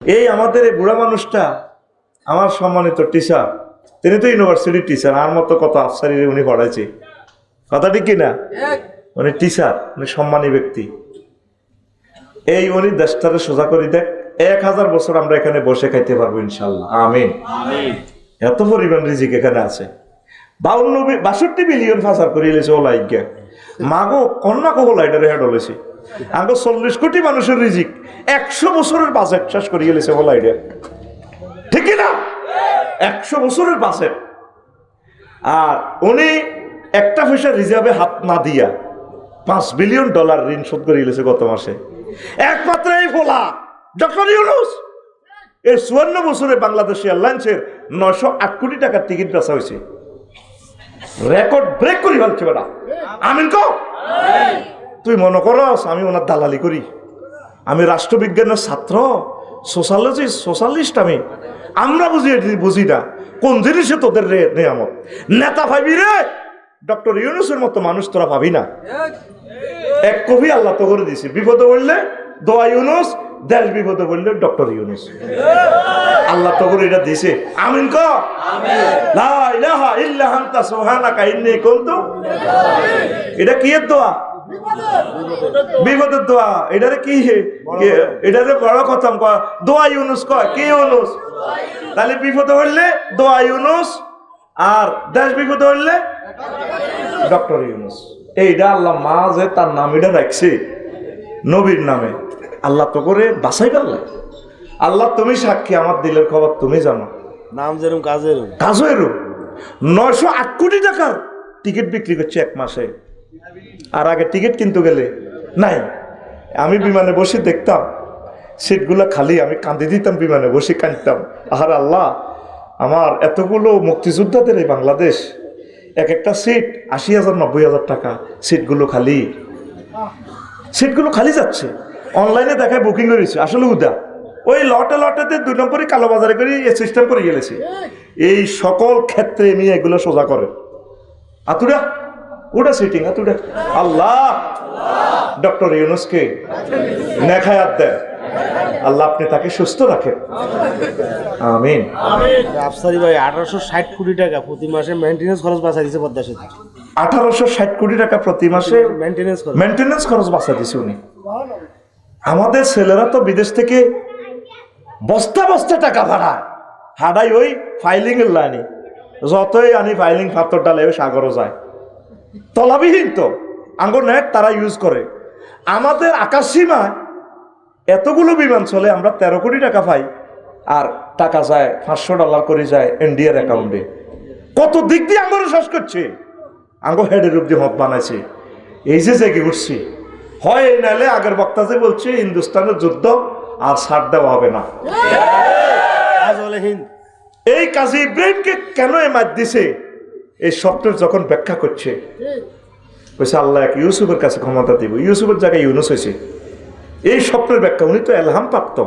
এই আমাদের এই বুড়া মানুষটা আমার সম্মানিত টিচার, তিনি তো ইউনিভার্সিটির টিচার, আর মতো কত আফসারি উনি পড়াইছে, কথা ঠিক কিনা? উনি টিচার, উনি সম্মানী ব্যক্তি। এই উনি দেশটারে সোজা করে দেখ, 1000 বছর আমরা এখানে বসে খাইতে পারবো ইনশাল্লাহ, আমিন। এত পরিমাণ রিজিক এখানে আছে। 62 বিলিয়ন ফাঁসার করে এলেছে ওলা ইজ্ঞা মাগো কন্যা কহলা এটারে হেড হলেছে। আগে 40 কোটি মানুষের রিজিক 100 বছরের বাজেট শেষ করে গেলেছে ওলা ইডা, ঠিক না? 100 বছরের বাজেট। আর উনি একটা পয়সা রিজার্ভে হাত না দিয়া $5 বিলিয়ন ঋণ শোধ করে গেলেছে গত মাসে। একমাত্র এই ফোলা ডক্টর ইউনূস এই 54 বছরে বাংলাদেশ এয়ারলাইন্সের 908 কোটি টাকার টিকিট বেচা হয়েছে। রেকর্ড ব্রেক করি ফেলছে বেটা, আমিন কো। তুই মনে করস আমি ওনার দালালি করি? আমি রাষ্ট্রবিজ্ঞানের ছাত্র, সোশ্যালিস্ট। আমরা বুঝি না কোন জিনিসে তোদের নিয়ামত। নেতা ভাবি রে, ডক্টর ইউনূসের মতো মানুষ তোরা ভাবি না। এক কবি আল্লাহ তো করে দিয়েছে, বিপদে বললে দোয়া ইউনূস, দেশ বিপদে বললে ডক্টর ইউনূস। আল্লাহ তো করে এটা দিয়েছে, আমিন কো। লা ইলাহা ইল্লা আনতা সুবহানাকা ইন্নী কুনতু। এটা কি এর দোয়া? বিপদের দোয়া। এটারে কি, এটারে বড় কথা দোয়া ইউনূস কয়। কি ইউনূস? তাহলে বিপদে হইলে দোয়া ইউনূস, আর দেশ বিপদে হইলে ডক্টর ইউনূস। এইটা আল্লাহ মা যে তার নাম এটা রাখছে নবীর নামে, আল্লাহ তো করে বাছাই পারলে। আল্লাহ তুমি সাক্ষী, আমার দিলের খবর তুমি জানো। নাম যেরকম কাজেরও 908 কোটি টাকার টিকিট বিক্রি করছে এক মাসে। আর আগে টিকিট কিনতে গেলে নাই, আমি বিমানে বসে দেখতাম সিটগুলো খালি, আমি কাঁদি দিতাম, বিমানে বসে কাঁদতাম। আর আল্লাহ, আমার এতগুলো মুক্তিযোদ্ধাদের এই বাংলাদেশ, এক একটা সিট 80,000 90,000 টাকা, সিটগুলো খালি যাচ্ছে। অনলাইনে দেখায় বুকিং করেছে, আসলে উদা ওই লটেতে 2 নম্বরই কালোবাজারে করে সিস্টেম করে গেলেছে। এই সকল ক্ষেত্রে আমি এগুলো সোজা করে আতুরা ওটা সিটিং আতুরা। আল্লাহ ডক্টর ইউনূসকে নেখায়াত দেন, আল্লাহ আপনি তাকে সুস্থ রাখেন, আমিন। আফসারি ভাই 1860 কোটি টাকা প্রতি মাসে মেইনটেনেন্স খরচ বাঁচা দিয়েছে পদ্মা সেতু। 1860 কোটি টাকা প্রতি মাসে মেইনটেনেন্স খরচ বাঁচা দিয়েছে উনি। আমাদের ছেলেরা তো বিদেশ থেকে বস্তা বস্তা টাকা ভাড়ায় হাডাই ওই ফাইলিং এর লাইনে, যতই আনি ফাইলিং পাথর ডালে সাগরও যায়, তলাবিহীন তো আঙ্গুর নেট তারা ইউজ করে। আমাদের আকাশ সীমায় এতগুলো বিমান চলে, আমরা 13 কোটি টাকা পাই, আর টাকা যায় $500 করে যায় ইন্ডিয়ার অ্যাকাউন্টে। কত দিক দিয়ে আঙ্গুর শেষ করছে, আঙ্গুর হেডের অব্দি মত বানাইছে। এই যে জেগে উঠছি, হয় এই নালে আগের বক্তা যে বলছে হিন্দুস্তানের যুদ্ধ আর ছাড় দেওয়া হবে না। এই কাজী ইব্রাহিমকে কেন মার দিছে, এই স্বপ্নের যখন ব্যাখ্যা করছে, বলছে আল্লাহ এক ইউসুফের কাছে ক্ষমতা দিব, ইউসুফের জায়গায় ইউনূস হয়েছে। এই স্বপ্নের ব্যাখ্যা, উনি তো এলহাম প্রাপ্ত,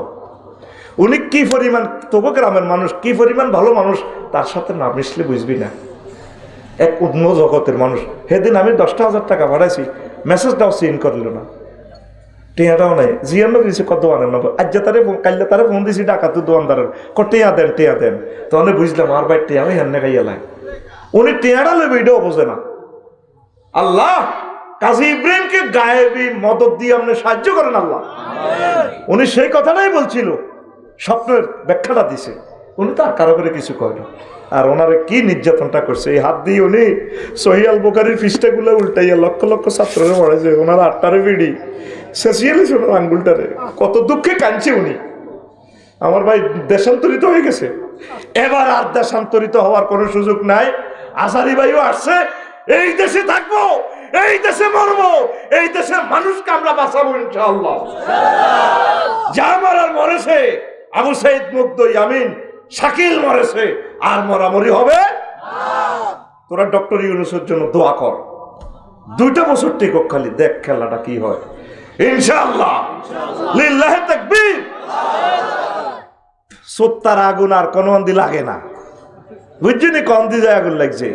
উনি কি পরিমাণ তবু গ্রামের মানুষ, কি পরিমাণ ভালো মানুষ, তার সাথে না মিশলে বুঝবি না। এক অন্য জগতের মানুষ। সেদিন আমি 10,000 টাকা ভাড়াইছি, মেসেজটাও সিন করল না, টেয়াটাও নাই। জিয়ানো দিয়েছে কত আনেন না, আজ তারে কাল্লা তারে ফোন দিয়েছি ডাকাত দোয়ানদারের, টেয়া দেন। তখন বুঝলাম আর ভাই টেয়া ওই হেন্নে খাইয়ালায়, উনি টেয়াটা লেবে এটাও বোঝে না। আল্লাহ কাজী ইব্রাহিমকে গায়েবী মদত দিয়ে আপনি সাহায্য করেন আল্লাহ। উনি সেই কথাটাই বলছিল, স্বপ্নের ব্যাখ্যাটা দিছে, উনি তো আর কারো করে কিছু কয় না। আর ওনারে কি নির্যাতনটা করছে, এই হাত দিয়ে উনি সহিহ আল বুখারীর পৃষ্ঠাগুলো উল্টাইয়া লক্ষ লক্ষ ছাত্ররা পড়াইছে, ওনার 8টারে বিড়ি শেষিয়েছে ওনার আঙ্গুলটারে, কত দুঃখে কাঁদছে উনি। আমার ভাই দেশান্তরিত হয়ে গেছে, এবার আর দেশান্তরিত হওয়ার কোনো সুযোগ নাই। আসারি ভাইও আসছে, এই দেশে থাকবো, এই দেশে মরবো, এই দেশের মানুষকে আমরা বাঁচাবো ইনশাআল্লাহ। যা মরার মরেছে, আবু সাইদ মুগ্ধ ইয়ামিন শাকিল মরেছে, আর মরামরি হবে। তোরা ডক্টর ইউনূসের জন্য দোয়া কর, 2টা বছর টেকক, খালি দেখ খেলাটা কি হয় ইনশাআল্লাহ। লিল্লাহি তাকবীর। সত্তার আগুন আর কোন অন্দি লাগে না, বুঝছিনি? কম দিয়ে যায় আগুন লাগছে,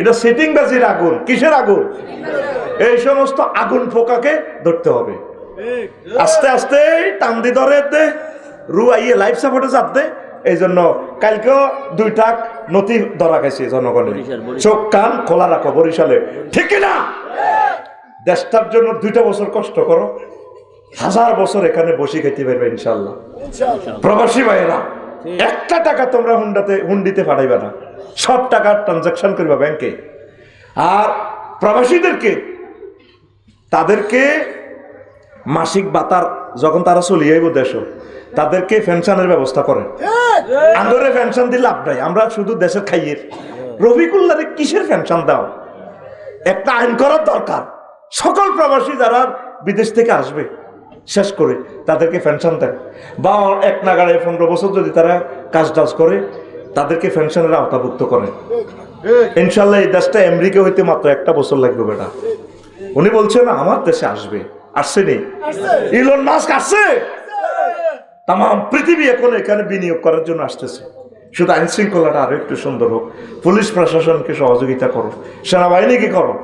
এটা সেটিং বাজির আগুন। কিসের আগুন? এই সমস্ত আগুন ফোকাকে ধরতে হবে, আস্তে আস্তে টান দি ধরে দে, রু আইয়ে লাইফ সাপোর্টে যাতে এই জন্য কালকেও 2টা নথি ধরা গেছে জনগণের। চোখ কান খোলা রাখো বরিশালে, ঠিক না? দেশটার জন্য 2টা বছর কষ্ট করো, 1000 বছর এখানে বসে খেতে পারবে ইনশাল্লাহ। প্রবাসী ভাইয়েরা, 1টা টাকা তোমরা হুন্ডিতে পাঠাইবে না, সব টাকা ট্রানজাকশন করবা ব্যাংকে। আর প্রবাসীদেরকে তাদেরকে মাসিক ভাতার যখন তারা চলে যাইব দেশ, তাদেরকে পেনশনের ব্যবস্থা করে। আন্দোলনে পেনশন দিলে লাভ নাই, আমরা শুধু দেশের খাইয়ের। রফিকুল্লাহরে কিসের পেনশন দাও? একটা আইন করার দরকার, সকল প্রবাসী যারা বিদেশ থেকে আসবে শেষ করে তাদেরকে পেনশন দেন, বা এক নাগাড়ে 15 বছর যদি তারা কাজ টাজ করে তাদেরকে পেনশনের আওতাভুক্ত করে। ইনশাল্লাহ এই দেশটা আমেরিকা হইতে মাত্র 1টা বছর লাগবে বেটা। উনি বলছেন আমার দেশে আসবে, আসছে নেই? ইলন মাস্ক আসছে, তাম পৃথিবী এখন এখানে বিনিয়োগ করার জন্য আসতেছে। শুধু আইন শৃঙ্খলাটা আরো একটু সুন্দর হোক, পুলিশ প্রশাসনকে সহযোগিতা করো, সেনাবাহিনীকে করো,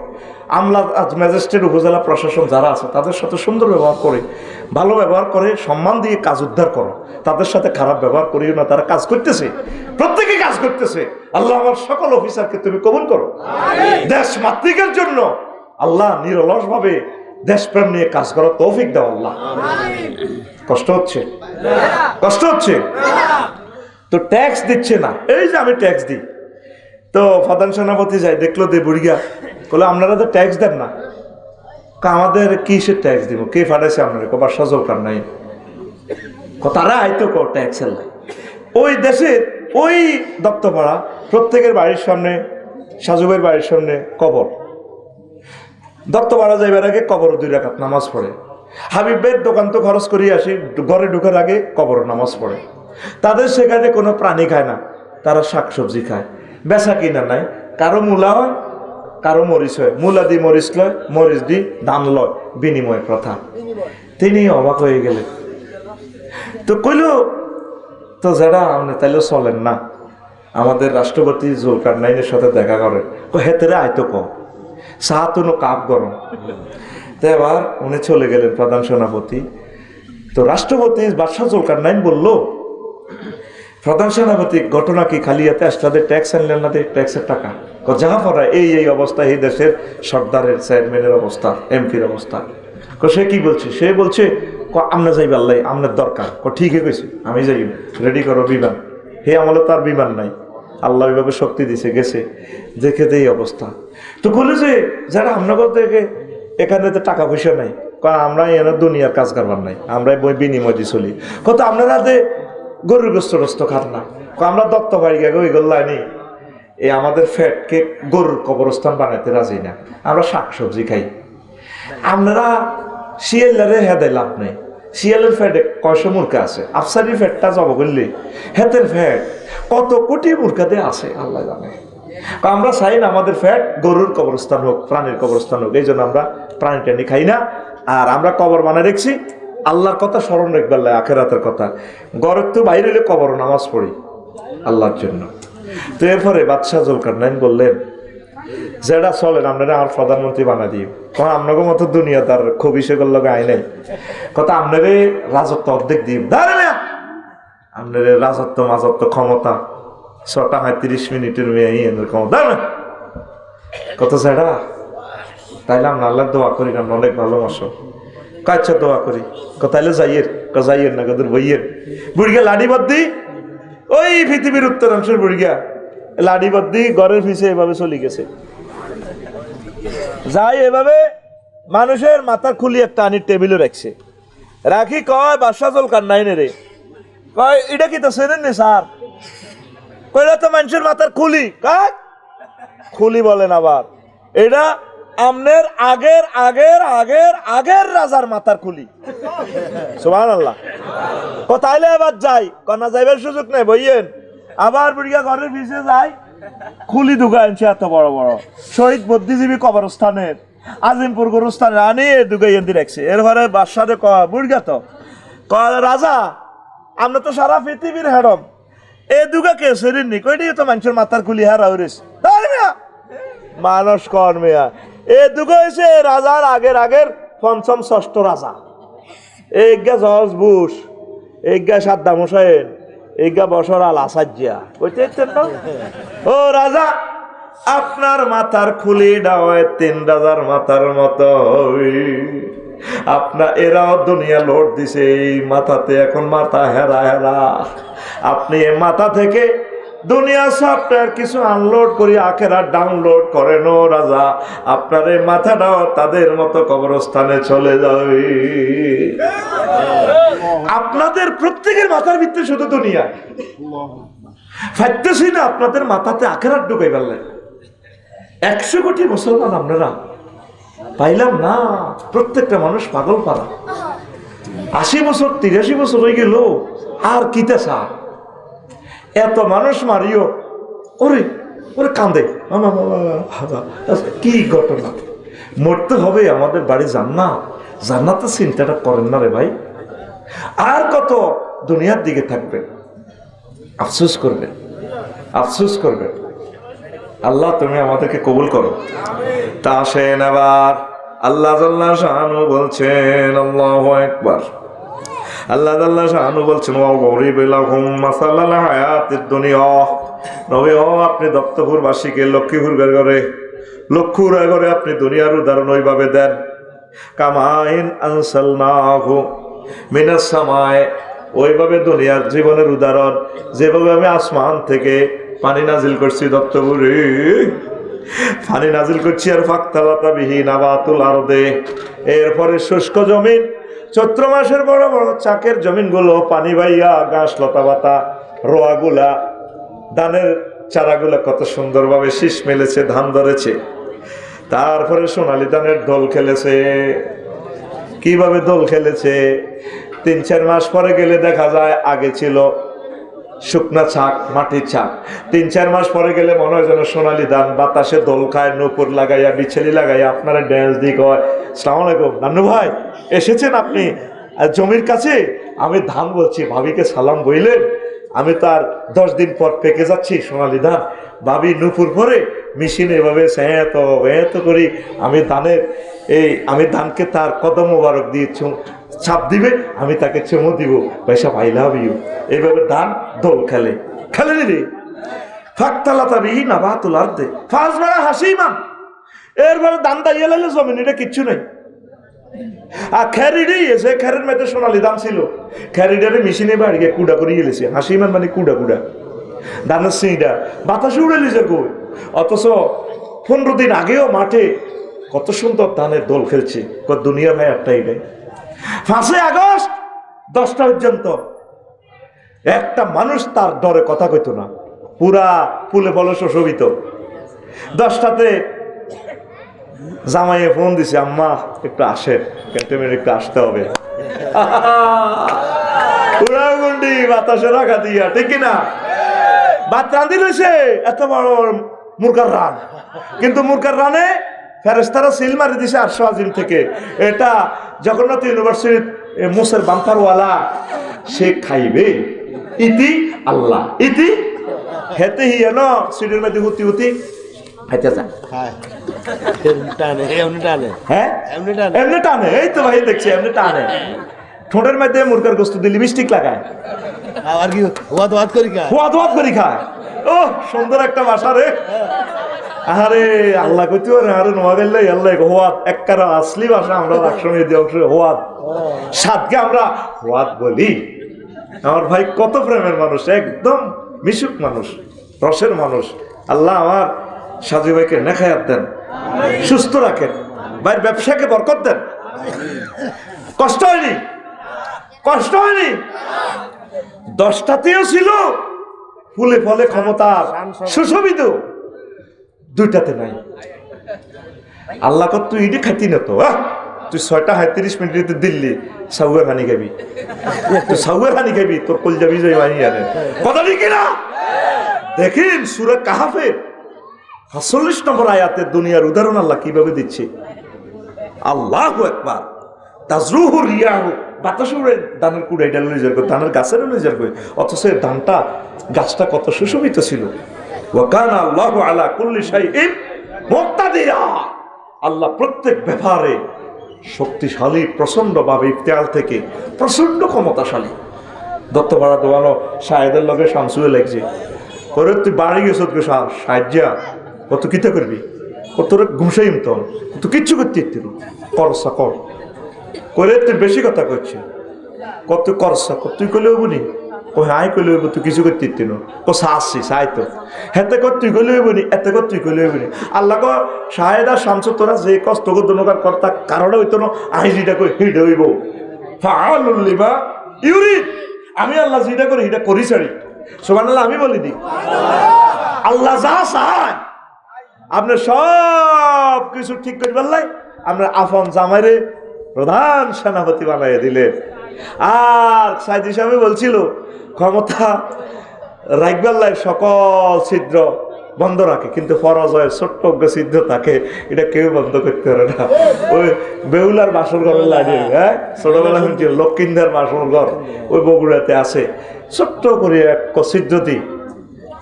আমলা ম্যাজিস্ট্রেট উপজেলা প্রশাসন যারা আছে তাদের সাথে সুন্দর ব্যবহার করে, ভালো ব্যবহার করে, সম্মান দিয়ে কাজ উদ্ধার করো। তাদের সাথে খারাপ ব্যবহার করিও না, তারা কাজ করতেছে, প্রত্যেকে কাজ করতেছে। আল্লাহ আমার সকল অফিসারকে তুমি কবুল করো। দেশ মাতৃকের জন্য আল্লাহ নিরলস ভাবে দেশপ্রেম নিয়ে কাজ করার তৌফিক দাও আল্লাহ। কষ্ট হচ্ছে, কষ্ট হচ্ছে তো ট্যাক্স দিচ্ছে না। এই যে আমি ট্যাক্স দিই, তো প্রধান সেনাপতি যাই দেখলো দে বুড়িয়া বলে আপনারা তো ট্যাক্স দেন না। আমাদের কিসের ট্যাক্স দিব? কে ফাটাইছে আপনার? বাসা জলকার নাই, তারা আইতো ট্যাক্সের লাই। ওই দেশের ওই দত্তপাড়া প্রত্যেকের বাড়ির সামনে, সাজুবের বাড়ির সামনে কবর। দত্তপাড়া যাইবার আগে কবর 2 রাকাত নামাজ পড়ে। হাবিবের দোকান তো খরচ করিয়ে আসি, ঘরে ঢুকার আগে কবর নামাজ পড়ে। তাদের সেখানে কোনো প্রাণী খায় না, তারা শাকসবজি খায়, বেচা কিনা নাই। কারো মূলা হয়, কারো মরিচ হয়, মূলা দি মরিচ লয়, মরিচ দি ধান লয়, বিনিময় প্রথা। তিনি অবাক হয়ে গেলেন, তো কইল তো যারা আপনি তাইলে চলেন না, আমাদের রাষ্ট্রপতি জুলকারনাইনের সাথে দেখা করেন। হেতেরে আইতো ক চা তো কাপ গরম। তো এবার উনি চলে গেলেন প্রধান সেনাপতি। তো রাষ্ট্রপতি বাদশাহ জুলকারনাইন বলল, প্রধান সেনাপতি ঘটনা কি? খালি এতে আসলে ট্যাক্স আনলেন না, ট্যাক্সের টাকা যাহা পড়া এই অবস্থা, এই দেশের সর্দারের চেয়ারম্যানের অবস্থা, এমপির অবস্থা। সে কি বলছে? সে বলছে আমরা যাইব, আল্লাহ আপনার দরকার। ঠিকই কইছে, আমি যাই, রেডি করো বিমান। হে আমলে তার বিমান নাই, আল্লাহ ওইভাবে শক্তি দিছে, গেছে দেখে এই অবস্থা। তো বলে যে যারা আপনার থেকে এখানে তো টাকা পয়সা নাই, কারণ আমরা এনে দুনিয়ার কাজ কারবার নাই, আমরা বই বিনিময় দিয়ে চলি। কত আপনারা যে গরুর গোস্ত রস্ত খান না, আমরা দত্ত বাড়ি গে ওই গোল্লানি এই আমাদের ফ্যাটকে গরুর কবরস্থান বানাইতে রাজি না, আমরা শাকসবজি খাই। আপনারা শিয়ালের হেদায় লাভ নেই, শিয়ালের ফ্যাটে 100 মুরগা আছে, আফসারির ফ্যাটটা জব করলে হেতের ফ্যাট কত কোটি মুরগাতে আছে আল্লাহ জানে। আমরা চাই না আমাদের ফ্যাট গরুর কবরস্থান হোক, প্রাণীর কবরস্থান হোক। এই জন্য আমরা প্রাণী টানি খাই না। আর আমরা কবর বানায় রেখছি আল্লাহর কথা স্মরণ রাখবার, আখেরাতের কথা। ঘরের তো বাইরে হলে কবর নামাজ পড়ি আল্লাহর জন্য। তো এরপরে বাদশাহ জুলকারনাইন বললেন, যেটা চলেন আপনারা আমার প্রধানমন্ত্রী বানা দিই, কারণ আপনাকে মতো দুনিয়া তার খুব ইসেগুলো লগে আই নাই, কথা আপনারে রাজত্ব অর্ধেক দিই, আপনার রাজত্ব মাজত্ব ক্ষমতা 6:30 মিনিটের মেয়ে এনের ক্ষমতা না কত সেটা। তাইলে আমরা আল্লাহ দোয়া করি, আমরা অনেক ভালোবাসো, কাচ্ছা দোয়া করি, তাইলে যাইয়ের না কদের বইয়ের বুড়িয়া লাডি বদ্দি, ওই পৃথিবীর উত্তরাংশের বুড়িয়া লাডি বদ্দি ঘরের পিছে এভাবে চলে গেছে। যাই এভাবে মানুষের মাথার খুলি একটা আনির টেবিলে রাখছে, রাখি কয় বাদশাহ জুলকারনাইন রে, কয় এটা কি তো চেনেন নি স্যার? কইলা তো মানুষের মাথার খুলি, কাজ খুলি বলেন আবার, এটা আমনের আগের আগের আগের আগের রাজার মাথার খুলি। সুবহানাল্লাহ। কোথাইলে এবার যাই, কন্যা যাইবার সুযোগ নেই, বইয়েন আবার বুড়িয়া ঘরের পিছে যাই, খুলি ঢুকা আনছে এত বড় বড় শহীদ বুদ্ধিজীবী কবরস্থানের, আজিমপুর গোরস্থানের আনি ঢুকাই এনে রাখছে। এরপরে বাদশাহে কয় বুড়িয়া তো কয় রাজা আমরা তো সারা পৃথিবীর হেডম, এ দুগা কে শরীরনি কইনি তো মানুষের মাথার খুলি হারা হইরিস মানুষ কর মেয়া। এ দুগা হয়েছে রাজার আগের আগের 5ম 6ষ্ঠ রাজা, এই জর্জ বুশ, এইগা সাদ্দাম হোসেন, এইগা বসর আল আসাজ্জা, বুঝতে না? ও রাজা, আপনার মাথার খুলি ডাওয়ায় 3 রাজার মাথার মতো। আপনার এরাও দুনিয়া লোড দিছে, এই মাথাতে এখন মাথা হেরা হেরা। আপনি এই মাথা থেকে দুনিয়া সফটওয়্যার কিছু আনলোড করি, আখেরা ডাউনলোড করেন। ও রাজা, আপনার এই মাথাটাও তাদের মতো কবরস্থানে চলে যাবে। আপনাদের প্রত্যেকের মাথার ভিতরে শুধু দুনিয়া ফাইতেছি না, আপনাদের মাথাতে আখেরাত ঢুকাই পারলেন। 100 কোটি মুসলমান আপনারা পাইলাম না, প্রত্যেকটা মানুষ পাগল পারা। 80 বছর 83 বছর হয়ে গেল, আর কিতা সা এত মানুষ মারিও ওরে ওরে কান্দে। কি ঘটনা, মরতে হবে, আমাদের বাড়ি জান্নাত, জান্নাতের চিন্তাটা করেন না রে ভাই। আর কত দুনিয়ার দিকে থাকবেন, আফসোস করবেন, আফসোস করবেন। আল্লাহ তুমি আমাদেরকে কবুল করো। তা আসেন এবার আল্লাহ জাল্লাহ শানু বলছেন, আল্লাহু আকবার। আল্লাহ জাল্লাহ শানু বলছেন, ওয়া গরিবিলাহুম মাসালাল হায়াতিদ দুনিয়া। নবী ও আপনি দত্তপুরবাসীকে লক্ষ্মীপুর করে লক্ষ্মীপুর করে আপনি দুনিয়ার উদাহরণ ওইভাবে দেন, কামাইন আনসালনাহু মিনাস সামায়ে, ওইভাবে দুনিয়ার জীবনের উদাহরণ, যেভাবে আমি আসমান থেকে পানি নাজিল করছি, দত্তপুরে পানি নাজিল করছি। আর ফাক্তালাতা বিহি নাবাতুল আরদে, এরপরে শুষ্ক জমিন, চৈত্র মাসের বড় বড় চাকের জমিনগুলো পানি বাইয়া ঘাস লতা পাতা রোয়াগুলা, ধানের চারাগুলা কত সুন্দরভাবে শীষ মেলেছে, ধান ধরেছে। তারপরে সোনালি ধানের দোল খেলেছে। কিভাবে দোল খেলেছে? 3-4 মাস পরে গেলে দেখা যায় আগে ছিল শুকনা ছাক, মাটির ছাক। 3-4 মাস পরে গেলে মনে হয় যেন সোনালি ধান, বাতাসে দোল খায়, নূপুর লাগাইয়া, বিছেলি লাগাইয়া আপনারা ড্যান্স দিক হয়। আসসালামু আলাইকুম নান্নু ভাই, এসেছেন আপনি জমির কাছে? আমি ধান বলছি, ভাবিকে সালাম বইলেন। আমি তার 10 দিন পর পেকে যাচ্ছি সোনালি ধান। ভাবি নূপুর পরে মেশিনে এভাবে এত করি আমি ধানকে তার কদম মোবারক দিয়ে ছাপ দিবে, আমি তাকে চুমু দিব, পয়সা আই লাভ ইউ। এইভাবে ধান দোল খেলে রে। ফাক্তালাতা বিহি নাবাতুল আরদে ফাসবারা হাসিমান, এরপরে ধান দাইয়া লাইলে জমিন, এটা কিচ্ছু নেই। আর খেরিডি এসে খেরের মধ্যে সোনালি ধান ছিল, খেরিডারে মেশিনে বাড়িয়ে কুড়া করে গেলেছে। হাসিমান মানে কুড়া কুড়া ধানের সিঁড়া বাতাসে উড়ে লিজে কই। অথচ 15 দিন আগেও মাঠে কত সুন্দর ধানের দোল খেলছে। দুনিয়া ভাই একটা এটাই। 5 আগস্ট 10টা পর্যন্ত একটা মানুষ তার ডরে কথা কইতো না, পুরা ফুলে ফলে শোভিত। 10টাতে জামাইয়ে ফোন দিছে, আম্মা একটু আসে, ক্যান্টনমেন্ট একটু আসতে হবে। উড়াগুন্ডি বাতাসে রাখা দিয়া, ঠিক কিনা? ভাত রাঁধি রয়েছে এত বড় মুরগার রান, কিন্তু মুরগার রানে ফেরেশতারা সিল মারি দিছে 800 আজিম থেকে। এটা জগন্নাথ ইউনিভার্সিটির মুসের বাম্পারওয়ালা, সে খাইবে ইতি আল্লাহ ইতি হেতে হিয়া ন সিডির মধ্যে হুতি হুতি খাইতে যা। হ্যাঁ এমনি টানে, এই তো ভাই দেখছি এমনি টানে। ঠোঁটের মধ্যে মুরগার গোস্ত দিয়ে লিপস্টিক লাগায়, আর কি ওয়াদ করি খায়। ও সুন্দর একটা ভাষা রে। আরে আল্লাহ কইতে পারে, আরে নোয়াগাইলে আল্লাহ হোয়াদ এককারা আসলি ভাষা। আমরা রাকসঙ্গে দিয়ে অংশ হোয়াদ, সাতকে আমরা হোয়াদ বলি। আমার ভাই কত প্রেমের মানুষ, একদম মিশুক মানুষ, রসের মানুষ। আল্লাহ আমার সাজু ভাইকে নেখায়াত দেন, সুস্থ রাখেন, ভাইয়ের ব্যবসাকে বরকত দেন। কষ্ট হয়নি, কষ্ট হয়নি। 10টাতেও ছিল ফুলে ফলে ক্ষমতার সুশোভিত, 2টাতে নাই। আল্লাহ কর তুই ইডি খাইতি না তো, তুই 6টা 37 মিনিটে দিল্লি সাউয়ের হানি খাবি, তুই সাউয়ের হানি খাবি, তোর কল যাবি যাই বানি আনে কথা ঠিক না? দেখেন সূরা কাহাফের ৪৭ নম্বর আয়াতে দুনিয়ার উদাহরণ আল্লাহ কিভাবে দিচ্ছে। আল্লাহু আকবার। তাজরুহু রিয়াহু, বাতাসে উড়ে ধানের কুড়াইটা লই যাবে, ধানের গাছের লই যাবে। অথচ ধানটা গাছটা কত সুশোভিত ছিল। ওয়া কানা আল্লাহু আলা কুল্লি শাইইন মুক্তাদিরা, আল্লাহ প্রত্যেক ব্যাপারে শক্তিশালী, প্রচন্ড ভাবে ইফতিআল থেকে প্রচন্ড ক্ষমতাশালী। দত্তপাড়া দোয়ানো শাহেদের লগে শামসুয়ে লাগছে ওরে তুই বাড়ি গেছ তুই সাহায্যা কত কিতা করবি ও তোর ঘুমসাইম তো তুই কিচ্ছু করতে করসা কর করে তুই বেশি কথা করছে কত করসা তুই কইলে হবনি ও হাই কইলে হইব তুই কিছু করতে ও সাহসি সাই তো হেতে কর তুই কইলে হইবনি এতে কর তুই কইলে হইবনি আল্লাহ ক শাহেদা শামসু তোরা যে কষ্ট করতনকার কর্তা কারণে হইতো না আই যেটা কই হিড হইব ফাআলুল লিমা ইউরিদ আমি আল্লাহ যেটা করি এটা করি ছাড়ি সুবহানাল্লাহ আমি বলি দি আল্লাহ যা চায় আপনি সব কিছু ঠিক করে বললাই আমরা আফন জামাইরে প্রধান সেনাপতি বানাই দিলেন আর সাইদি সাহেব বলছিল ক্ষমতা রাখবেল্লায় সকল ছিদ্র বন্ধ রাখে কিন্তু পরাজয়ের ছোট্ট ছিদ্র থাকে এটা কেউ বন্ধ করতে পারে না ওই বেহুলার বাসর ঘরের লাগে হ্যাঁ ছোটবেলা শুনছি লক্ষ্মীন্দার বাসর ঘর ওই বগুড়াতে আছে ছোট্ট করে এক ছিদ্র দিই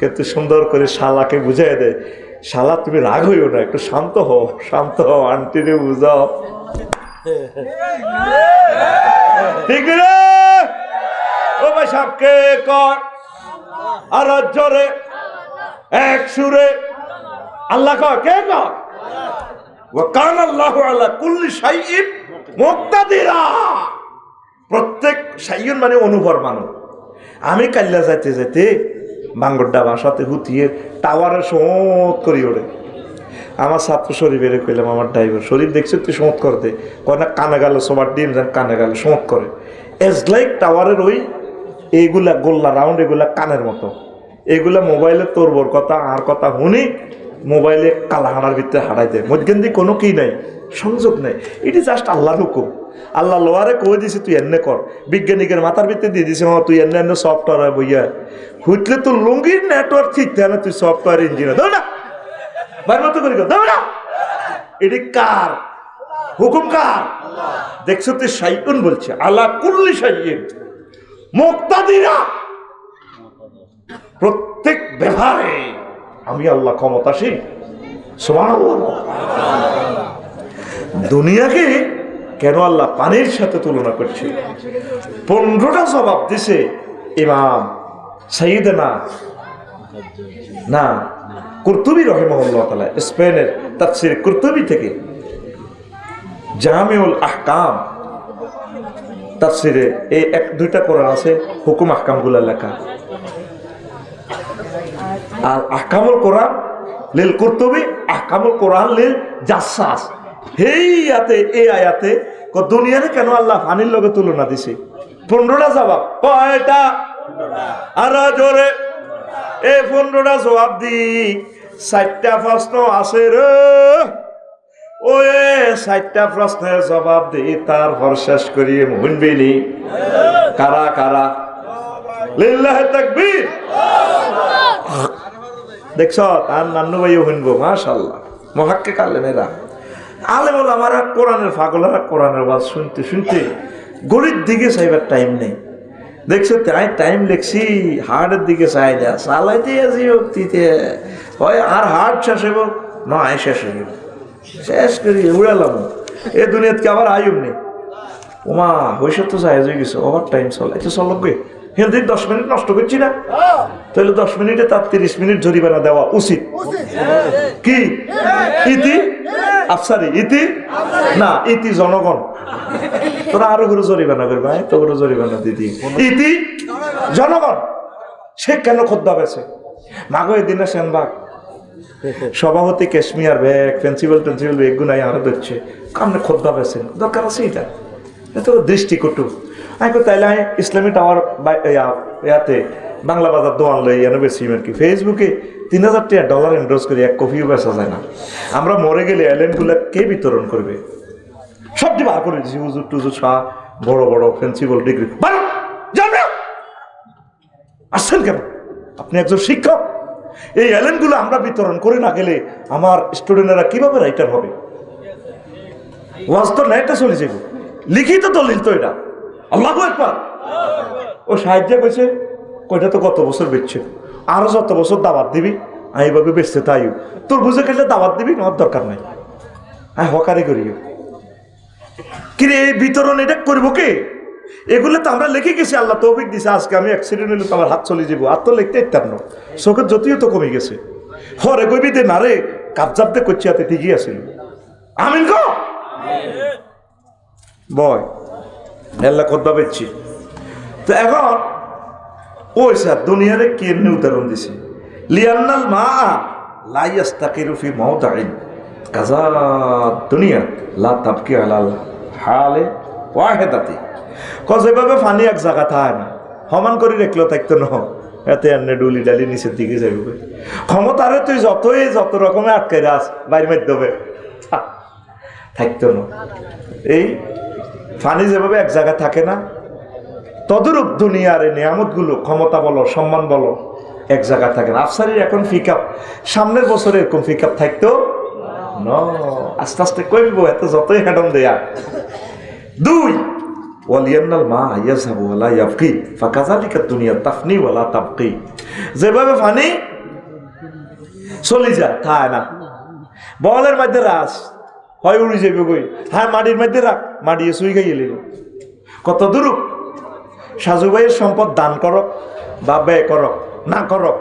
কিন্তু সুন্দর করে শালাকে বুঝাই দেয় শালা তুমি রাগ হইও না একটু শান্ত হও আন্টিরে বুঝাও ঠিক রে ও ভাই সাপকে কর আর জোরে এক সুরে আল্লাহ কর কে কর ওয়া কানা আল্লাহু আলা কুল্লি শাইইন মুক্তাদিরা প্রত্যেক শাইউন মানে অনুভর মানো আমি কাল্লা যাইতে যাইতে মাঙ্গড্ডা বাসাতে হুতিয়ে টাওয়ারে সমত করি ওড়ে আমার ছাত্র শরীফের কইলাম আমার ড্রাইভার শরীফ দেখছি তুই সমত করে দে কয় না কানে গেল সবার ডিম যেন কানে গেল সমত করে এজ লাইক টাওয়ারের ওই এইগুলা গোল্লা রাউন্ড এগুলা কানের মতো এগুলা মোবাইলে তোরবর কথা আর কথা শুনি মোবাইলে কালাহানার ভিতরে হারাই দেয় মধ্যেন্দি কোনো কি নাই সংযোগ নাই এটি জাস্ট আল্লাহর হুকুম আল্লাহ লোয়ারে কই দিছে তুই এনে কর বিজ্ঞানিকের মাথার ভিতরে দিয়ে দিছে তুই এনে সফটওয়্যার বইয়া হুইতলে তোর লুঙ্গির নেটওয়ার্ক ঠিক থাকে না তুই সফটওয়্যার ইঞ্জিনিয়ার দাও না বাইর মতো করি দাও না এটি কার হুকুম কার দেখছো তুই শাইউন বলছে আলা কুল্লি শাইইন মুক্তাদিরা প্রত্যেক ব্যাপারে আমি আল্লাহ ক্ষমতাশীল সুবহানাল্লাহ দুনিয়াকে কেন আল্লাহ পানির সাথে তুলনা করছে 15টা জবাব দিছে ইমাম সাইয়েদনা না কুরতুবী রাহিমাহুল্লাহ তাআলা স্পেনের তাফসীর কুরতুবী থেকে জামিউল আহকাম তাফসীরে এই এক দুইটা কোরআন আছে হুকুম আহকামগুলো লেখা আর আহকামুল কোরআন লিল কুরতুবী আহকামুল কোরআন লিল জাসসাস এই আয়াতে দুনিয়ারে কেন আল্লাহ পানির লগে তুলনা দিছে 15টা জবাব কয়টা আর জোরে এই 15টা জবাব দি 4টা প্রশ্ন আছে রে ওই 4টা প্রশ্নের জবাব দি তারপর শেষ করিয়ে শুনবিনি কারা কারা লিল্লাহি তাকবীর দেখছ তার নান্নু ভাইও শুনবো মাশাআল্লাহ মুহাক্কিক আলেমেরা আলেম ওলামারা কোরআনের পাগলারা কোরআনের ওয়াজ শুনতে শুনতে গড়ির দিকে চাইবার টাইম নেই দেখছো তাই টাইম লেখছি হার্টের দিকে চাই না চালাইতে আছি অক্তিতে হয় আর হার্ট শেষ হইব নয় শেষ হইব শেষ করি উড়ালাম এ দুনিয়াতে আবার আয়ুব নেই ওমা হইসব তো চাই হয়ে গেছে ওভার টাইম চলাইতে চলবে কিন্তু 10 মিনিট নষ্ট করছি না তাহলে 10 মিনিটে তার 30 মিনিট জরিমানা দেওয়া উচিত কি ইতি আফসারি ইতি না ইতি জনগণ তোরা আরো করে জরিমানা করবে ভাই তো করে জরিমানা দিদি ইতি জনগণ সে কেন খোদ্দা পেয়েছে মাগো এদিনে সেনবাগ সভাপতি ক্যাশমিয়ার ব্যাগ পেন্সিল ব্যাগ গুনাই আরো ধরছে কামনে খোদ্দা পেয়েছেন দরকার আছে এটা এত দৃষ্টিকটু আমি তাইলে ইসলামী টাওয়ার ইয়াতে বাংলা বাজার দোয়ান লই এনে বেশি আর কি ফেসবুকে 3000 টাকা ডলার এন্ডোর্স করে এক কফিও বেচা যায় না আমরা মরে গেলে এলেনগুলা কে বিতরণ করবে সবটি বার করে দিয়েছি হুজুর টুজুর শাহ বড় বড় প্রিন্সিপাল ডিগ্রি আসছেন কেন আপনি একজন শিক্ষক এই এলেনগুলো আমরা বিতরণ করে না গেলে আমার স্টুডেন্টরা কিভাবে রাইটার হবে ওয়াজ তো নেটে চলে যাবে লিখিত দলিল তো এটা আল্লাহু আকবার ও সাহায্য কইছে কয়টা তো কত বছর বেচছে আরো যত বছর দাওয়াত দিবি আমি এইভাবে বেচতে তাই তোর বুঝে খেলে দাওয়াত দিবি আমার দরকার নাই আমি হকারি করি কিরে এই বিতরণ এটা করবো কে এগুলো তো আমরা লিখে গেছি, আল্লাহ তৌফিক দিছে। আজকে আমি অ্যাক্সিডেন্ট হলে তো আমার হাত চলে যাবো, আর তো লিখতে ইত্যার না, চোখের যতিও তো কমে গেছে। হরে কবি দে না রে, কাবজাবতে করছি হাতে ঠিকই আছিল। আমিন গো বয় আল্লাহ খোদবা পেয়েছি। তো এখন ওই স্যার দুনিয়ারে কেমনি উদাহরণ দিছে, লিয়ান্নাল মা লাইয়াস্তাকিরু ফি মাওদাইন কাযা দুনিয়া লা তাবকি আলাল হালে ওয়াহিদাতি। যেভাবে পানি এক জায়গা থাকে না, সমান করে রাখলেও থাকতো না, এতে এনে ডুলি ডালি নিচের দিকে যাবে। ক্ষমতারে তুই যত রকমের আটকাই রাস বাইর মাধ্যমে থাকতো না। এই পানি যেভাবে এক জায়গায় থাকে না, তদরূপ দুনিয়ার এই নিয়ামতগুলো, ক্ষমতা বলো, সম্মান বলো, এক জায়গায় থাকে না। আফসারির এখন ফিকআপ, সামনের বছরে এরকম ফিকআপ থাকতো না, আস্তে আস্তে কইব, এত যতই হেডম দেয়া। দুই, ওয়ালিয়ান্নাল মা ইয়াযহাবু ওয়া লা ইয়াবকি ফাকাযালিকা দুনিয়া তাফনি ওয়া লা তাবকি। যেভাবে পানি চলে যায় থাকে না, বলের মধ্যে রাস হয় উড়ে যাবে কই, হ্যাঁ মাটির মধ্যে রাখ, মাটিয়ে সুই খাইয়ে লিব। কত দূর সাজু ভাইয়ের সম্পদ দান করক বা ব্যয় করক না করক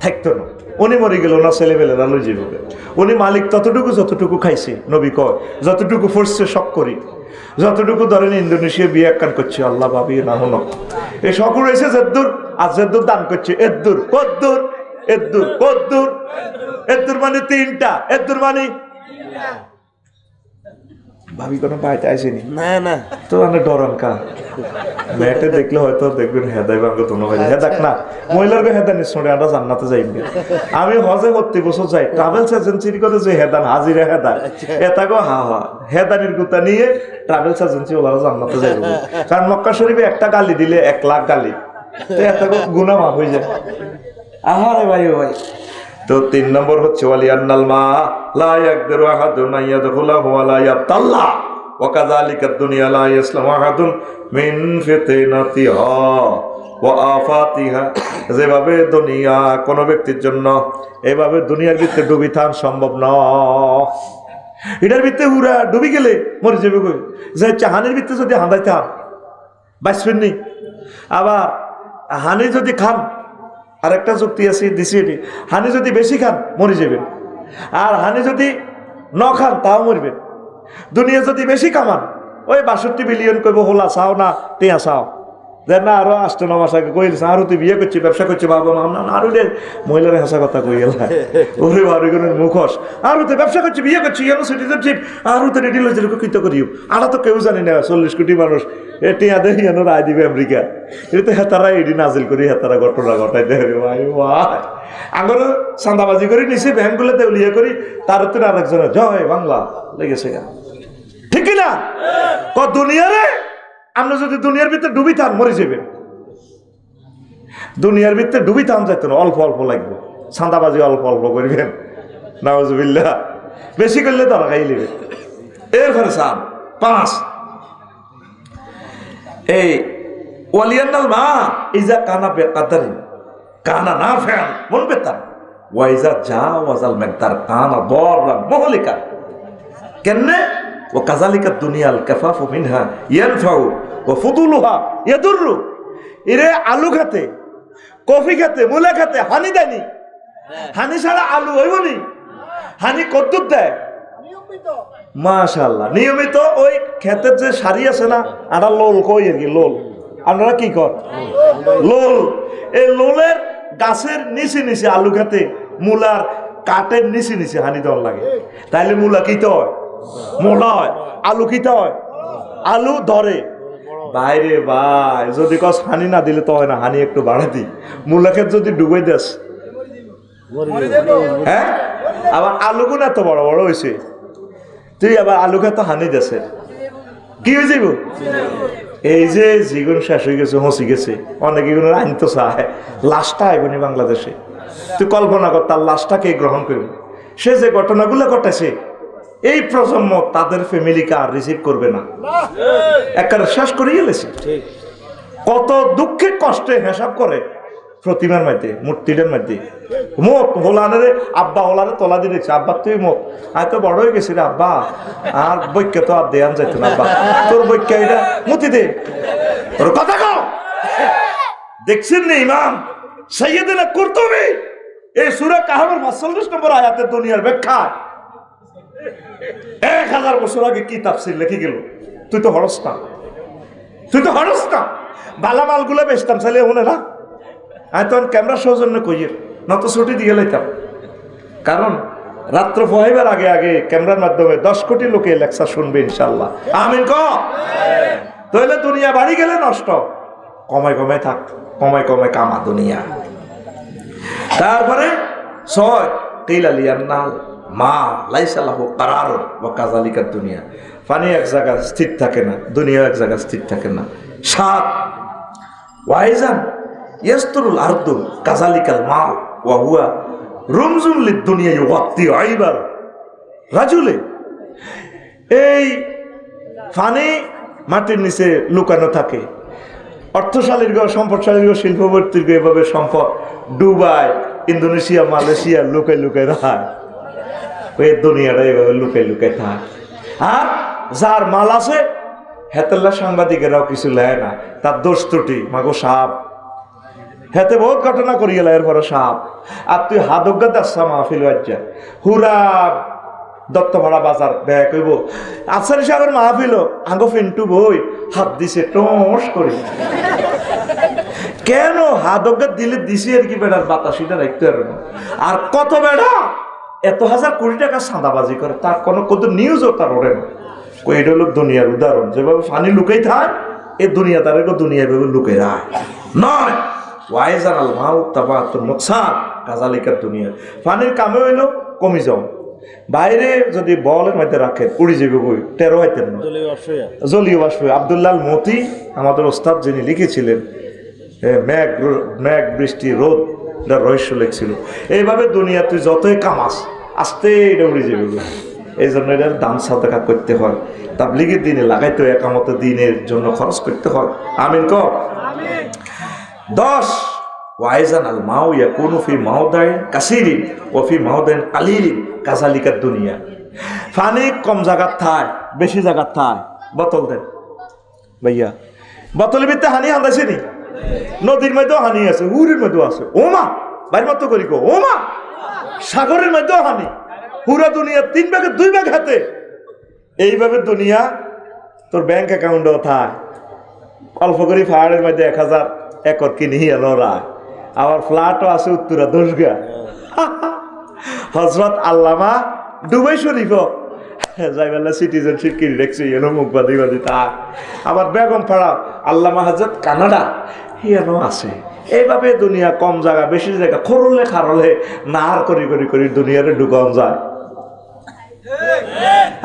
থাকতো না, উনি মরে গেল না, ছেলেবেলেরা লই যাবে। উনি মালিক যতটুকু খাইছে, নবী কয় যতটুকু ফোর্সে শখ করি, যতটুকু ধরেন ইন্দোনেশিয়া বিয়ে একখান করছে, আল্লাহ ভাবি না হন এই শখ রয়েছে যেদূর, আর যেদূর দান করছে এদূর, কদ্দূর এদূর, কদ্দূর এদূর মানে তিনটা, এদূর মানে ভাবি কোনো পাইতে আসেনি না তো মানে ডরান কা মেয়েটা দেখলে হয়তো দেখবেন হেদাই বাঙ্গো তো নয় হেদাক না, মহিলার হেদা নিশ্চয় আমরা জান্নাতে যাইবে। আমি হজে 30 বছর যাই, ট্রাভেলস এজেন্সির কথা যে হেদান হাজিরা হেদা এটা গো হেদানির গুতা নিয়ে ট্রাভেলস এজেন্সি ওরা জান্নাতে যাইবে। কারণ মক্কা শরীফে একটা গালি দিলে 1 লাখ গালি, তো এটা গো গুনাহ মাফ হয়ে যায়। আহারে ভাই ও ভাই। তো 3 নম্বর হচ্ছে ওয়ালিয়ান্নাল মা লা ইয়াকদিরু আহাদুন আইয়াদখুলাহু ওয়া লা ইয়াবতাল্লাহ ওয়া কাযালিকা দুনিয়া লা ইয়াসলামু আহাদুন মিন ফিতনাতিহা ওয়া আফাতিহা। যেভাবে দুনিয়া কোন ব্যক্তির জন্য এভাবে দুনিয়ার ভিতরে ডুবি থান সম্ভব নয়। এটার ভিতরে পুরা ডুবি গেলে মরে যাবে কই, যে চাহানির ভিতরে যদি হাঁদাই থাম বাঁচবেন নি। আবার হানি যদি খান, আর একটা যুক্তি আছে দিছি, এটি হানি যদি বেশি খান মরে যাবেন, আর হানি যদি ন খান তাও মরবেন। দুনিয়া যদি বেশি কামান, ওই 62 বিলিয়ন কইব হোলা চাও না টিয়া চাও, যে না আরো 8-9 মাস আগে কইল আরো তুই বিয়ে করছি ব্যবসা করছি, বাবা মা না আরো রে মহিলার হাসা কথা কই গেল ওরে বারুগুনের মুখোশ, আরো তো ব্যবসা করছি বিয়ে করছি সিটিজেনশিপ, আরো তো রেডি লইছিল কৃত করিও, আরো তো কেউ জানি না 40 কোটি মানুষ টিয়া দেখি রায় দিবে আমেরিকা। এটা তো হেতারা এটি নাজিল করি, হেতারা ঘটনা ঘটাই দেয় ভাই ভাই। আগর চাঁদাবাজি করে নিছি ব্যাংকগুলো দেউলিয়া করি, তার তো আরেকজনের জয় বাংলা লেগেছে, ঠিক না? দুনিয়ারে আমরা যদি দুনিয়ার ভিতরে ডুবি থান মরে যাবে। দুনিয়ার ভিতরে ডুবি থান যাইতো না, অল্প অল্প লাগবে, চাঁদাবাজি অল্প অল্প করবেন, নাউজুবিল্লাহ বেশি করলে তারা খাই নেবে। এরপরে 5 এই ওয়ালিয়ান্নাল মা ইজা কানা বেকাদারি কানা না ফেল মন বেতার ওয়াইজা যা ওয়াজাল মেকদার কানা দররা মুহলিকা। কেনে ও কাযালিকা দুনিয়াল কাফাফু মিনহা ইয়ানফাউ ওয়া ফুদুলুহা ইয়াদুররু। এরে আলু খাতে, কফি খাতে, মুলা খাতে হানি দেয়নি, হানি ছাড়া আলু হইবনি। হানি কদ্দুর দেয় মাশাআল্লাহ নিয়মিত। ওই ক্ষেতের যে সারি আছে না, আটা লোল কই আর কি, লোল আপনারা কি কর লোল, এই লোলের গাছের নিচে নিচে আলু খেতে, মূলার কাঠের নিচে নিচে হানি দেওয়ার লাগে। তাইলে মূলা কিতে হয়, মোলা হয়, আলু কিতে হয়, আলু ধরে বাইরে ভাই। যদি কস হানি না দিলে তো হয় না, হানি একটু বাড়া দিই। মূলা ক্ষেত যদি ডুবে দেস, হ্যাঁ আবার আলুগুন এত বড় বড় হয়েছে, তুই আবার আলু খেত হানি দেশে কি হয়ে যাইব? এই যে জীবন শেষ হয়ে গেছে, হসি গেছে, অনেক এগুলোর আইন তো চায় লাশটা আইবনি বাংলাদেশে। তুই কল্পনা কর তার লাশটা কে গ্রহণ করবে? সে যে ঘটনাগুলো ঘটেছে, এই প্রজন্ম তাদের ফ্যামিলিকে আর রিসিভ করবে না, একেবারে শেষ করে গেলেছে। কত দুঃখে কষ্টে হিসাব করে প্রতিমার মধ্যে, মূর্তিটার মধ্যে মুখ হোলানের আব্বা হোলারে তলা দিয়ে দেখছে, আব্বা তুই মুখ আয় তো বড় হয়ে গেছি রে আব্বা, আর বৈক্য তো আর দেয়ান যাইতো না, আব্বা তোর বৈক্য এটা মুতি দে, ওর কথা কও। দেখছেন না ইমাম সাইয়েদনা কুরতুবী এই সূরা কাহফের ৪৫ নম্বর আয়াতে দুনিয়ার ব্যাখ্যা ১০০০ বছর আগে কি তাফসীর লিখে গেল। তুই তো হরস না, তুই তো হরস না। বালা মালগুলো বেচতাম চাইলে হনে না। আমি তখন ক্যামেরা সৌজন্য কইয়ের নত ছুটি দিয়ে লাইতাম, কারণ রাত্র পোহাইবার আগে আগে ক্যামেরার মাধ্যমে ১০ কোটি লোকে লেকচার শুনবে ইনশাল্লাহ। আমিন ক। তাহলে দুনিয়া বাড়ি গেলে নষ্ট, কমায় কমায় থাক, কমায় কমায় কামা দুনিয়া। তারপরে ৬ কিলালিয়ান নাল মা লাইসালাহু কারার ওয়া কাযালিকা দুনিয়া, পানি এক জায়গায় স্থির থাকে না, দুনিয়া এক জায়গায় স্থির থাকে না। ৭ ওয়াইজান ইয়াস্তুরুল আরদু কাযালিকাল মা ওয়া হুয়া রুমজুন লিদ-দুনিয়া ইউগাত্তি আইবার রাজুলে। এই পানি মাটির নিচে লুকানো থাকে, অর্থশালীর গো, সম্পদশালীর গো, শিল্পবর্তীর গো, এভাবে সম্পদ দুবাই, ইন্দোনেশিয়া, মালয়েশিয়া লুকাই লুকাই রাখায়। ওই দুনিয়াটা এভাবে লুকাই লুকাই থাক। আর যার মাল আছে হেতেল্লা সাংবাদিকেরাও কিছু লেয় না, তার দোষ ত্রুটি মাগো সাপ হেতে বহুত ঘটনা করি গেল। এরপরে সাপ আর তুই হাদজ্ঞা দাসা মাহফিল বাজ্যা হুরা দত্তভাড়া বাজার ব্যয় কইব আফসারি সাহেবের মাহফিল আঙ্গো ফিন্টু বই হাত দিছে টস করে। কেন হাদজ্ঞা দিলে দিছি আর কি বেড়ার বাতাসিটা রাখতে পারবে না। আর কত বেড়া এত ১০০০ কোটি টাকা চাঁদাবাজি করে, তার কোনো কত নিউজও তার ওরে না। এটা হলো দুনিয়ার উদাহরণ। যেভাবে ফানি লুকাই থাক এ দুনিয়া তার দুনিয়া এভাবে লুকাই রায় নয়। ওয়াইজান আল মাউ তাবাতুন মুকসার কাযালিকা দুনিয়া, ফানির কামে হইলো কমি যাও। বাইরে যদি বলের মধ্যে রাখেন উড়ি যাবে বই, টেরো হইতেন না, জলীয় বাষ্প। আব্দুল্লাহ আল মতি আমাদের ওস্তাদ যিনি লিখেছিলেন মেঘ বৃষ্টি রোদ, এটা রহস্য লেখছিল। এইভাবে দুনিয়া তুই যতই কামাস আস্তে এটা উড়ে যাবে। এই জন্য এটার দান সাদাকা করতে হয়, তাবলীগের দিনে লাগাইতে হয়, একামতের দিনের জন্য খরচ করতে হয়। আমিন ক। ১০ ওয়াইজান আল মাউ ইয়াকুনু ফি মাওদাইন কাসীরিন ওয়া ফি মাওদাইন কালিলিন কাযালিকা দুনিয়া। পানি কম জায়গার থায়, বেশি জায়গার থায়। বোতল দেন ভাইয়া, বোতলের ভিতরে হানি আন্দাইছে নি? নদীর মধ্যেও হানি আছে, হুরের মধ্যেও আছে। ওমা বাইর মতো করি গো, ওমা সাগরের মধ্যেও হানি। পুরা দুনিয়া ৩ ভাগের ২ ভাগ হাতে। এইভাবে দুনিয়া তোর ব্যাংক অ্যাকাউন্টও থায়। অল্প করে পাহাড়ের মধ্যে ১০০০ একর কিনি এলোরা, আবার ফ্ল্যাটও আছে উত্তরা ১০ গা। হজরত আল্লামা দুবাই শরীফ যাইবেলা সিটিজেনশিপ কিনে রেখছি, এনো মুখ বাদি বাদি তা। আবার বেগম পাড়া আল্লামা হাজরত কানাডা এনো আছে। এইভাবে দুনিয়া কম জায়গা বেশি জায়গা খরলে খারলে নার করি করি করি দুনিয়ারে ঢুকান যায়।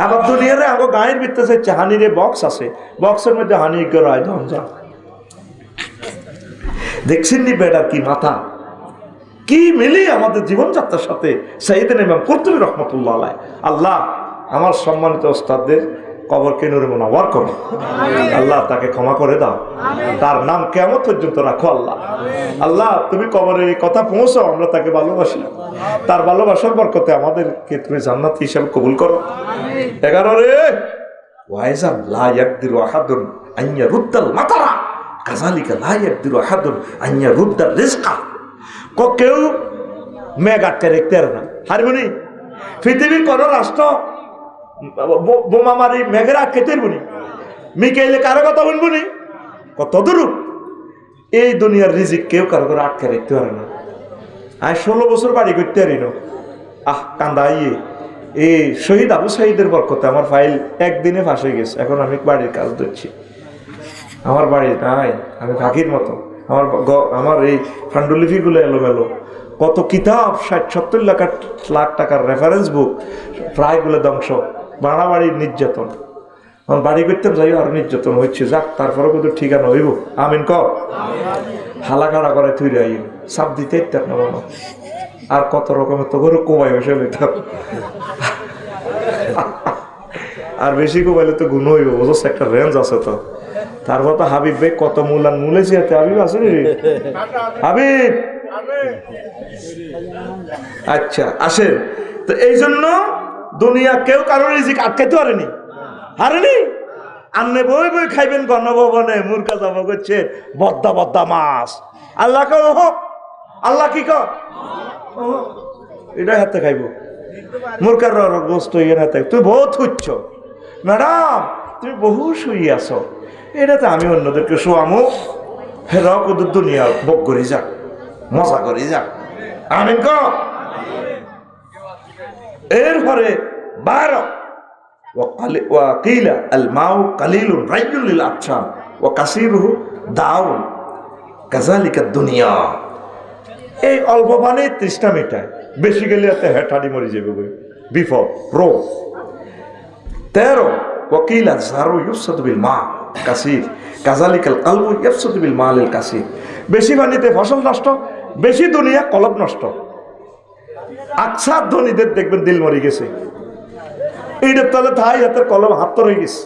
আবার দুনিয়ারে আগো গায়ের ভিতরে হানিরে বক্স আছে, বক্সের মধ্যে হানি গড়ায় ধন যায়। দেখছেন নি বেটার কি মাথা, কি মিলি আমাদের জীবনযাত্রার সাথে। সাইয়েদনা ইমাম কুরতুবী রাহমাতুল্লাহ আলাইহি। আল্লাহ আমার সম্মানিত ওস্তাদদের কবরকে নূরে মুনাওয়ার করো, আল্লাহ তাকে ক্ষমা করে দাও, তার নাম কিয়ামত পর্যন্ত রাখো। আল্লাহ আল্লাহ তুমি কবরের এই কথা পৌঁছাও, আমরা তাকে ভালোবাসি, তার ভালোবাসার বরকতে আমাদেরকে তুমি জান্নাতি হিসাবে কবুল করো। 11 রে ওয়াইজান লা ইয়াকদিরু আহাদুন আন ইয়ারুদ্দাল মাতারা কাযালিকা লা ইয়াকদিরু আহাদুন আন ইয়ারুদ্দার রিজকা। কেউ মেঘ আটকে রাখতে পারে না। হারমোনি পৃথিবীর কোন রাষ্ট্র বোমা মারি মেঘের আটকে তৈরবনি, মিকাইলে কারো কথা বলবনি, কত দূর। এই দুনিয়ার রিজিক কেউ কারো করে আটকে রাখতে পারে না। আমি 16 বছর বাড়ি করতে পারি না। কান্দা ইয়ে এই শহীদ আবু সাইদের বরকতে আমার ফাইল একদিনে ফাঁস হয়ে গেছে। এখন আমি বাড়ির কাজ ধরছি, আমার বাড়ি নাই, আমি ফাঁকির মতো। আমার এই ফান্ডুলিপিগুলো এলোমেলো, কত কিতাব 60-70 লাখ টাকার রেফারেন্স বুক প্রায়গুলো ধ্বংস। বাড়াবাড়ির নির্যাতন, বাড়ি করতে যাই আর নির্যাতন হচ্ছে। যাক তারপরে কিন্তু ঠিকানা হইব। আমিন ক। হালাকাড়া করে তুই রাই সাপ দিতে ইত্যাদ না মনে। আর কত রকমের তো করে কোবাই বসে নিতাম, আর বেশি কোবাইলে তো গুণ হইব, বুঝছ একটা রেঞ্জ আছে তো। তারপর তো হাবিব ভাই কত মূল্যান মূলেছি, হাবিব আছে রে হাবিব। আচ্ছা আসেন তো, এই জন্য দুনিয়া কেউ কারোর রিজিক আটকাইতে পারেনি, হারেনি। আন্নে বই বই খাইবেন গণভবনে মূর্খা যাব করছে বদ্দা বদ্দা মাছ আল্লাহ কো আল্লাহ কি কো এটা হাতে খাইব মূর্খার গোস্ত ইয়ে হাতে তুই বহুত হচ্ছ ম্যাডাম তুমি বহু শুই আছো এটাতে আমি অন্যদেরকে শোয়ামো ফেরাও কুদুর দুনিয়া বক করে যাক মজা করে যাক আমিন ক এরপরে 12 وقيل الماء قليل ري للأطعام وكثيره داء كذلك الدنيا এই অল্প পানি তৃষ্ণা মেটায় বেশি গেলে এতে হেঁটাড়ি মরে যাবে বিপদ রোগ 13 وقيل الزهر يفسد بالماء كثير كذلك القلب يفسد بالماء الكثير বেশি পানিতে ফসল নষ্ট বেশি দুনিয়া কলব নষ্ট আকসার ধনীদের দেখবেন দিল মরে গেছে এইটার তলে তাই হাতের কলম হাত তো রয়ে গেছে